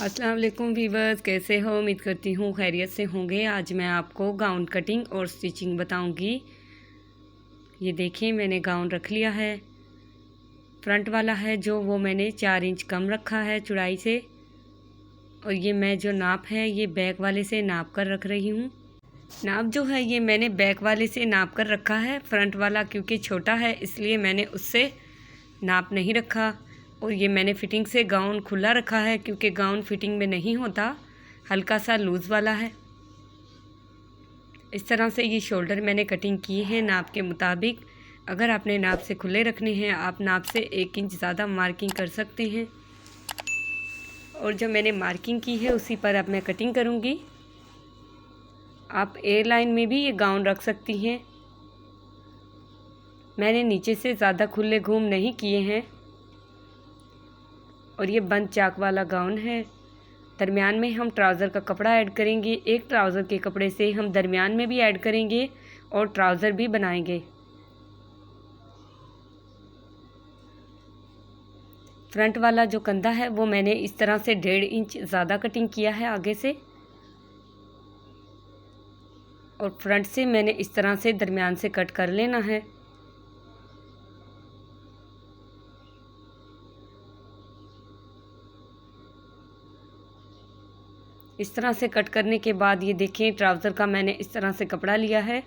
अस्सलाम वालेकुम वीवर्स, कैसे हो? उम्मीद करती हूँ खैरियत से होंगे। आज मैं आपको गाउन कटिंग और स्टिचिंग बताऊंगी। ये देखिए, मैंने गाउन रख लिया है। फ्रंट वाला है जो वो मैंने 4 इंच कम रखा है चौड़ाई से, और ये मैं जो नाप है ये बैक वाले से नाप कर रख रही हूँ। नाप जो है ये मैंने बैक वाले से नाप कर रखा है। फ्रंट वाला क्योंकि छोटा है इसलिए मैंने उससे नाप नहीं रखा। और ये मैंने फिटिंग से गाउन खुला रखा है क्योंकि गाउन फिटिंग में नहीं होता, हल्का सा लूज़ वाला है। इस तरह से ये शोल्डर मैंने कटिंग की है नाप के मुताबिक। अगर आपने नाप से खुले रखने हैं, आप नाप से 1 इंच ज़्यादा मार्किंग कर सकते हैं। और जो मैंने मार्किंग की है उसी पर अब मैं कटिंग करूँगी। आप एयर लाइन में भी ये गाउन रख सकती हैं। मैंने नीचे से ज़्यादा खुले घूम नहीं किए हैं। और ये बंद चाक वाला गाउन है। दरमियान में हम ट्राउज़र का कपड़ा ऐड करेंगे। एक ट्राउज़र के कपड़े से हम दरमियान में भी ऐड करेंगे और ट्राउज़र भी बनाएंगे। फ्रंट वाला जो कंधा है वो मैंने इस तरह से 1.5 इंच ज़्यादा कटिंग किया है आगे से, और फ्रंट से मैंने इस तरह से दरमियान से कट कर लेना है। इस तरह से कट करने के बाद ये देखें, ट्राउज़र का मैंने इस तरह से कपड़ा लिया है।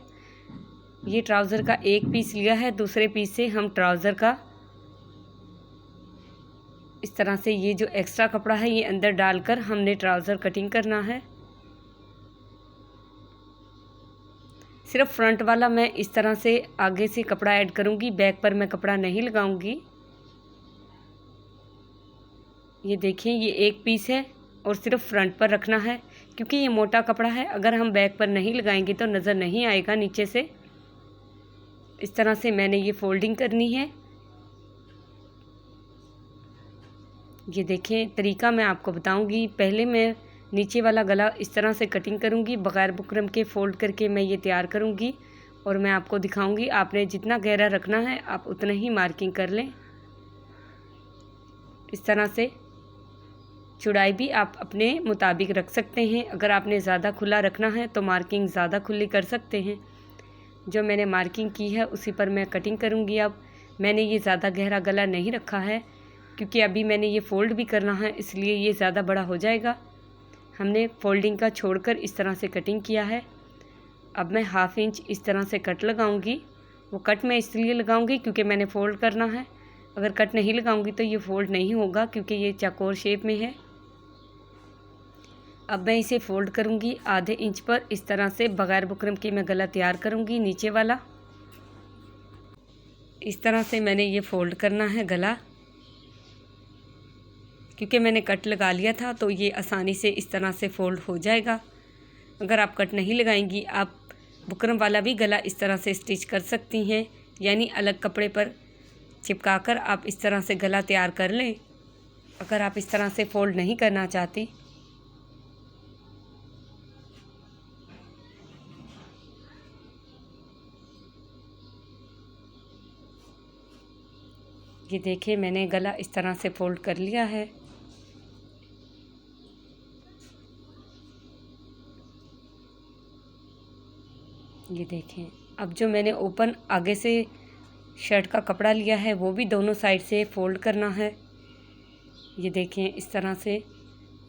ये ट्राउज़र का एक पीस लिया है, दूसरे पीस से हम ट्राउज़र का इस तरह से ये जो एक्स्ट्रा कपड़ा है ये अंदर डालकर हमने ट्राउज़र कटिंग करना है। सिर्फ फ्रंट वाला मैं इस तरह से आगे से कपड़ा ऐड करूँगी, बैक पर मैं कपड़ा नहीं लगाऊंगी। ये देखें, ये एक पीस है और सिर्फ फ्रंट पर रखना है क्योंकि ये मोटा कपड़ा है। अगर हम बैक पर नहीं लगाएंगे तो नज़र नहीं आएगा नीचे से। इस तरह से मैंने ये फोल्डिंग करनी है। ये देखें, तरीका मैं आपको बताऊंगी। पहले मैं नीचे वाला गला इस तरह से कटिंग करूंगी, बगैर बुकरम के फोल्ड करके मैं ये तैयार करूंगी और मैं आपको दिखाऊंगी। आपने जितना गहरा रखना है आप उतना ही मार्किंग कर लें। इस तरह से चौड़ाई भी आप अपने मुताबिक रख सकते हैं। अगर आपने ज़्यादा खुला रखना है तो मार्किंग ज़्यादा खुली कर सकते हैं। जो मैंने मार्किंग की है उसी पर मैं कटिंग करूंगी। अब मैंने ये ज़्यादा गहरा गला नहीं रखा है क्योंकि अभी मैंने ये फ़ोल्ड भी करना है, इसलिए ये ज़्यादा बड़ा हो जाएगा। हमने फोल्डिंग का छोड़कर इस तरह से कटिंग किया है। अब मैं 1/2 इंच इस तरह से कट लगाऊंगी। वो कट मैं इसलिए लगाऊंगी क्योंकि मैंने फ़ोल्ड करना है। अगर कट नहीं लगाऊंगी तो ये फ़ोल्ड नहीं होगा क्योंकि ये चौकोर शेप में है। अब मैं इसे फ़ोल्ड करूंगी 1/2 इंच पर। इस तरह से बगैर बुकरम के मैं गला तैयार करूंगी नीचे वाला। इस तरह से मैंने ये फ़ोल्ड करना है गला, क्योंकि मैंने कट लगा लिया था तो ये आसानी से इस तरह से फ़ोल्ड हो जाएगा। अगर आप कट नहीं लगाएंगी, आप बुकरम वाला भी गला इस तरह से स्टिच कर सकती हैं, यानी अलग कपड़े पर चिपकाकर आप इस तरह से गला तैयार कर लें। अगर आप इस तरह से फ़ोल्ड नहीं करना चाहती। ये देखिए, मैंने गला इस तरह से फ़ोल्ड कर लिया है। ये देखें, अब जो मैंने ओपन आगे से शर्ट का कपड़ा लिया है वो भी दोनों साइड से फ़ोल्ड करना है। ये देखें, इस तरह से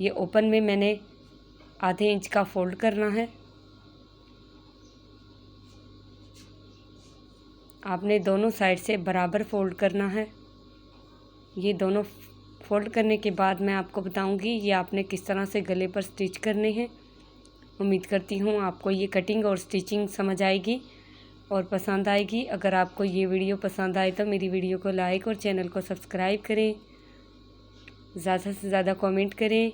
ये ओपन में मैंने 1/2 इंच का फ़ोल्ड करना है। आपने दोनों साइड से बराबर फ़ोल्ड करना है। ये दोनों फ़ोल्ड करने के बाद मैं आपको बताऊंगी ये आपने किस तरह से गले पर स्टिच करने हैं। उम्मीद करती हूँ आपको ये कटिंग और स्टिचिंग समझ आएगी और पसंद आएगी। अगर आपको ये वीडियो पसंद आए तो मेरी वीडियो को लाइक और चैनल को सब्सक्राइब करें। ज़्यादा से ज़्यादा कमेंट करें।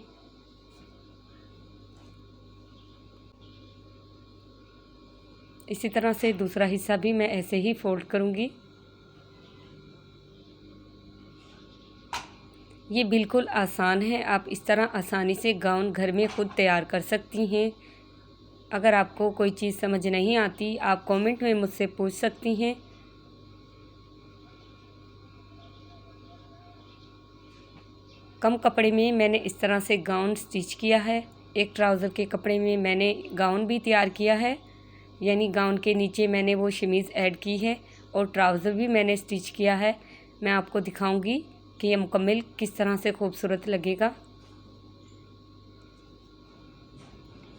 इसी तरह से दूसरा हिस्सा भी मैं ऐसे ही फ़ोल्ड करूँगी। ये बिल्कुल आसान है, आप इस तरह आसानी से गाउन घर में खुद तैयार कर सकती हैं। अगर आपको कोई चीज़ समझ नहीं आती आप कमेंट में मुझसे पूछ सकती हैं। कम कपड़े में मैंने इस तरह से गाउन स्टिच किया है। एक ट्राउज़र के कपड़े में मैंने गाउन भी तैयार किया है, यानी गाउन के नीचे मैंने वो शमीज़ ऐड की है और ट्राउज़र भी मैंने स्टिच किया है। मैं आपको दिखाऊंगी कि ये मुकम्मल किस तरह से खूबसूरत लगेगा।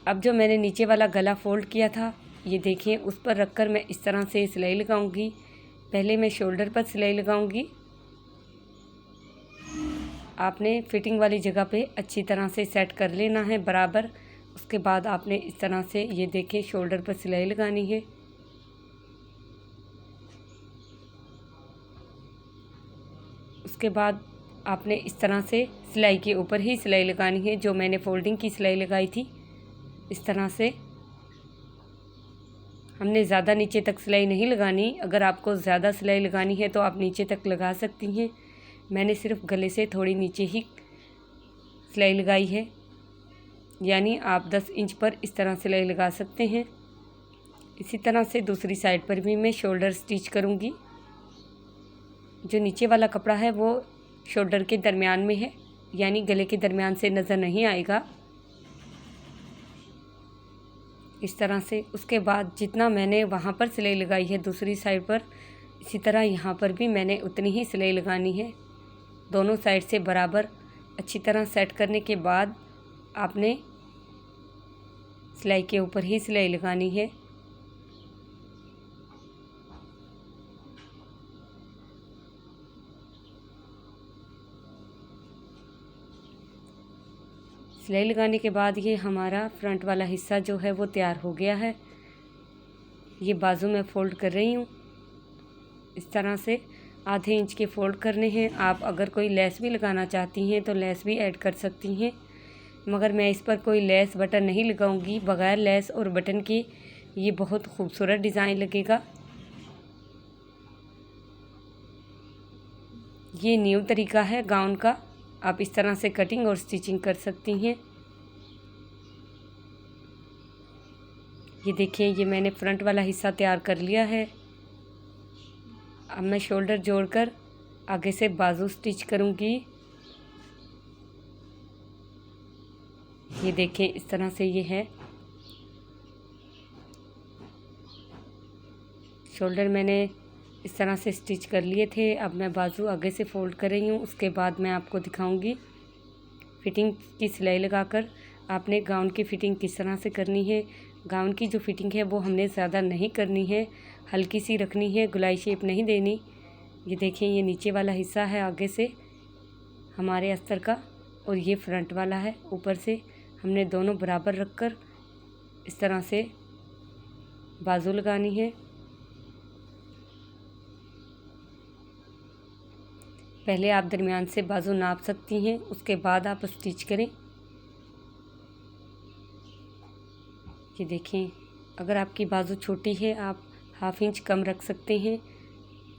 अब जो मैंने नीचे वाला गला फ़ोल्ड किया था, ये देखिए, उस पर रखकर मैं इस तरह से सिलाई लगाऊंगी। पहले मैं शोल्डर पर सिलाई लगाऊंगी। आपने फिटिंग वाली जगह पे अच्छी तरह से सेट कर लेना है बराबर। उसके बाद आपने इस तरह से, ये देखिए, शोल्डर पर सिलाई लगानी है। उसके बाद आपने इस तरह से सिलाई के ऊपर ही सिलाई लगानी है, जो मैंने फोल्डिंग की सिलाई लगाई थी। इस तरह से हमने ज़्यादा नीचे तक सिलाई नहीं लगानी। अगर आपको ज़्यादा सिलाई लगानी है तो आप नीचे तक लगा सकती हैं। मैंने सिर्फ गले से थोड़ी नीचे ही सिलाई लगाई है, यानी आप 10 इंच पर इस तरह सिलाई लगा सकते हैं। इसी तरह से दूसरी साइड पर भी मैं शोल्डर स्टिच करूँगी। जो नीचे वाला कपड़ा है वो शोल्डर के दरमियान में है, यानी गले के दरमियान से नज़र नहीं आएगा। इस तरह से उसके बाद जितना मैंने वहाँ पर सिलाई लगाई है दूसरी साइड पर, इसी तरह यहाँ पर भी मैंने उतनी ही सिलाई लगानी है। दोनों साइड से बराबर अच्छी तरह सेट करने के बाद आपने सिलाई के ऊपर ही सिलाई लगानी है। सिलाई लगाने के बाद ये हमारा फ्रंट वाला हिस्सा जो है वो तैयार हो गया है। ये बाजू में फ़ोल्ड कर रही हूँ। इस तरह से आधे इंच के फ़ोल्ड करने हैं। आप अगर कोई लेस भी लगाना चाहती हैं तो लेस भी ऐड कर सकती हैं, मगर मैं इस पर कोई लेस बटन नहीं लगाऊंगी। बग़ैर लेस और बटन के ये बहुत खूबसूरत डिज़ाइन लगेगा। ये न्यू तरीका है गाउन का। आप इस तरह से कटिंग और स्टिचिंग कर सकती हैं। ये देखिए, ये मैंने फ्रंट वाला हिस्सा तैयार कर लिया है। अब मैं शोल्डर जोड़कर आगे से बाजू स्टिच करूँगी। ये देखिए, इस तरह से ये है। शोल्डर मैंने इस तरह से स्टिच कर लिए थे। अब मैं बाजू आगे से फ़ोल्ड कर रही हूँ। उसके बाद मैं आपको दिखाऊंगी फिटिंग की सिलाई लगाकर आपने गाउन की फ़िटिंग किस तरह से करनी है। गाउन की जो फ़िटिंग है वो हमने ज़्यादा नहीं करनी है, हल्की सी रखनी है, गुलाई शेप नहीं देनी। ये देखिए, ये नीचे वाला हिस्सा है आगे से हमारे अस्तर का, और ये फ्रंट वाला है ऊपर से। हमने दोनों बराबर रखकर इस तरह से बाजू लगानी है। पहले आप दरमियान से बाजू नाप सकती हैं, उसके बाद आप स्टिच करें। ये देखें, अगर आपकी बाजू छोटी है आप हाफ इंच कम रख सकते हैं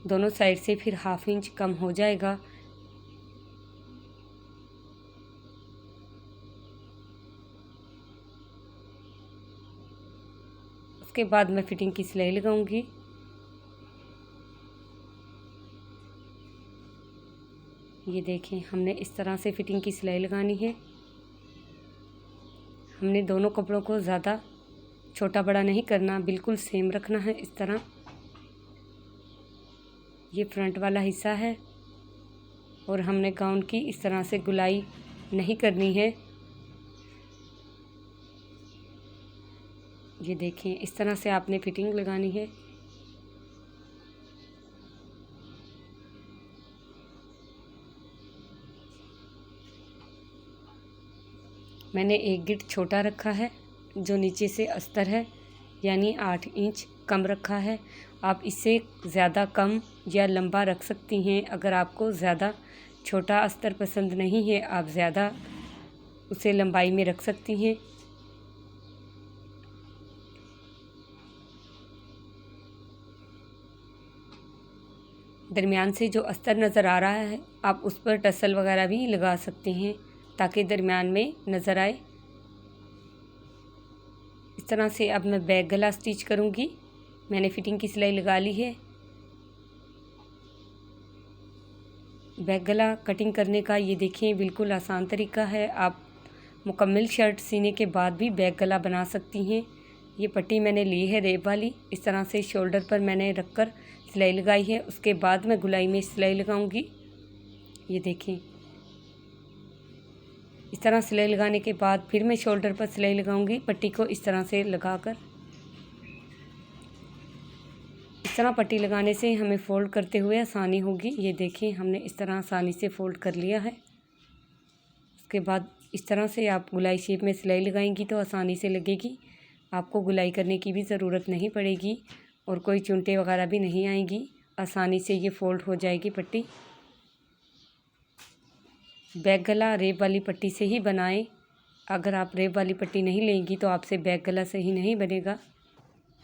दोनों साइड से, फिर हाफ इंच कम हो जाएगा। उसके बाद मैं फिटिंग की सिलाई लगाऊंगी। ये देखें, हमने इस तरह से फिटिंग की सिलाई लगानी है। हमने दोनों कपड़ों को ज़्यादा छोटा बड़ा नहीं करना, बिल्कुल सेम रखना है। इस तरह ये फ्रंट वाला हिस्सा है और हमने गाउन की इस तरह से गुलाई नहीं करनी है। ये देखें, इस तरह से आपने फिटिंग लगानी है। मैंने एक गिट छोटा रखा है, जो नीचे से अस्तर है, यानी 8 इंच कम रखा है। आप इससे ज़्यादा कम या लंबा रख सकती हैं। अगर आपको ज़्यादा छोटा अस्तर पसंद नहीं है, आप ज़्यादा उसे लंबाई में रख सकती हैं। दरमियान से जो अस्तर नज़र आ रहा है, आप उस पर टसल वगैरह भी लगा सकते हैं ताकि दरमियान में नज़र आए। इस तरह से अब मैं बैक गला स्टिच करूँगी। मैंने फिटिंग की सिलाई लगा ली है। बैक गला कटिंग करने का ये देखिए बिल्कुल आसान तरीका है। आप मुकम्मल शर्ट सीने के बाद भी बैक गला बना सकती हैं। ये पट्टी मैंने ली है रेब वाली। इस तरह से शोल्डर पर मैंने रखकर सिलाई लगाई है। उसके बाद मैं गुलाई में सिलाई लगाऊंगी। ये देखें, इस तरह सिलाई लगाने के बाद फिर मैं शोल्डर पर सिलाई लगाऊंगी। पट्टी को इस तरह से लगाकर, इस तरह पट्टी लगाने से हमें फ़ोल्ड करते हुए आसानी होगी। ये देखें, हमने इस तरह आसानी से फ़ोल्ड कर लिया है। उसके बाद इस तरह से आप गुलाई शेप में सिलाई लगाएंगी तो आसानी से लगेगी। आपको गुलाई करने की भी ज़रूरत नहीं पड़ेगी और कोई चुनटे वगैरह भी नहीं आएंगी। आसानी से ये फ़ोल्ड हो जाएगी पट्टी। बैक गला रेब वाली पट्टी से ही बनाएं। अगर आप रेब वाली पट्टी नहीं लेंगी तो आपसे बैक गला सही नहीं बनेगा।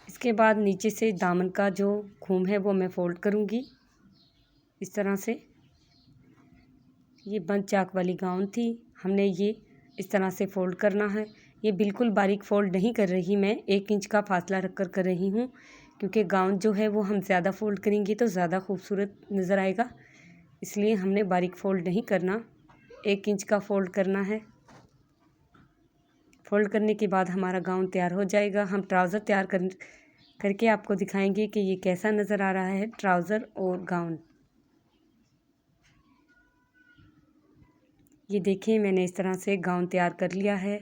इसके बाद नीचे से दामन का जो घूम है वो मैं फ़ोल्ड करूँगी इस तरह से। ये बंद चाक वाली गाउन थी, हमने ये इस तरह से फ़ोल्ड करना है। ये बिल्कुल बारीक फ़ोल्ड नहीं कर रही मैं, 1 इंच का फासला रख कर रही हूँ, क्योंकि गाउन जो है वो हम ज़्यादा फ़ोल्ड करेंगे तो ज़्यादा खूबसूरत नज़र आएगा। इसलिए हमने बारीक फ़ोल्ड नहीं करना, 1 इंच का फ़ोल्ड करना है। फ़ोल्ड करने के बाद हमारा गाउन तैयार हो जाएगा। हम ट्राउज़र तैयार करके आपको दिखाएंगे कि ये कैसा नज़र आ रहा है, ट्राउज़र और गाउन। ये देखिए, मैंने इस तरह से गाउन तैयार कर लिया है।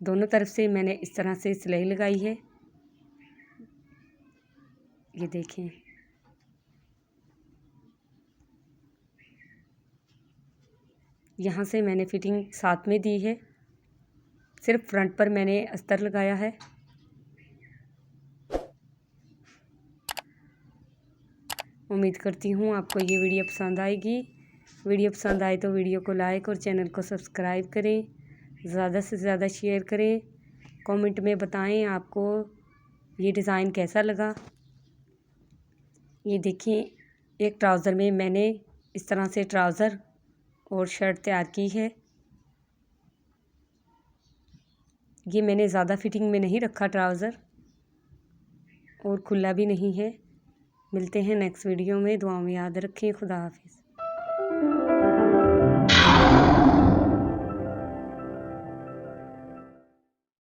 दोनों तरफ से मैंने इस तरह से सिलाई लगाई है। ये देखें, यहाँ से मैंने फिटिंग साथ में दी है, सिर्फ फ्रंट पर मैंने अस्तर लगाया है। उम्मीद करती हूँ आपको ये वीडियो पसंद आएगी। वीडियो पसंद आए तो वीडियो को लाइक और चैनल को सब्सक्राइब करें, ज़्यादा से ज़्यादा शेयर करें। कमेंट में बताएं आपको ये डिज़ाइन कैसा लगा। ये देखिए, एक ट्राउज़र में मैंने इस तरह से ट्राउज़र और शर्ट तैयार की है। ये मैंने ज़्यादा फिटिंग में नहीं रखा ट्राउज़र, और खुला भी नहीं है। मिलते हैं नेक्स्ट वीडियो में। दुआओं में याद रखें। खुदा हाफिज़।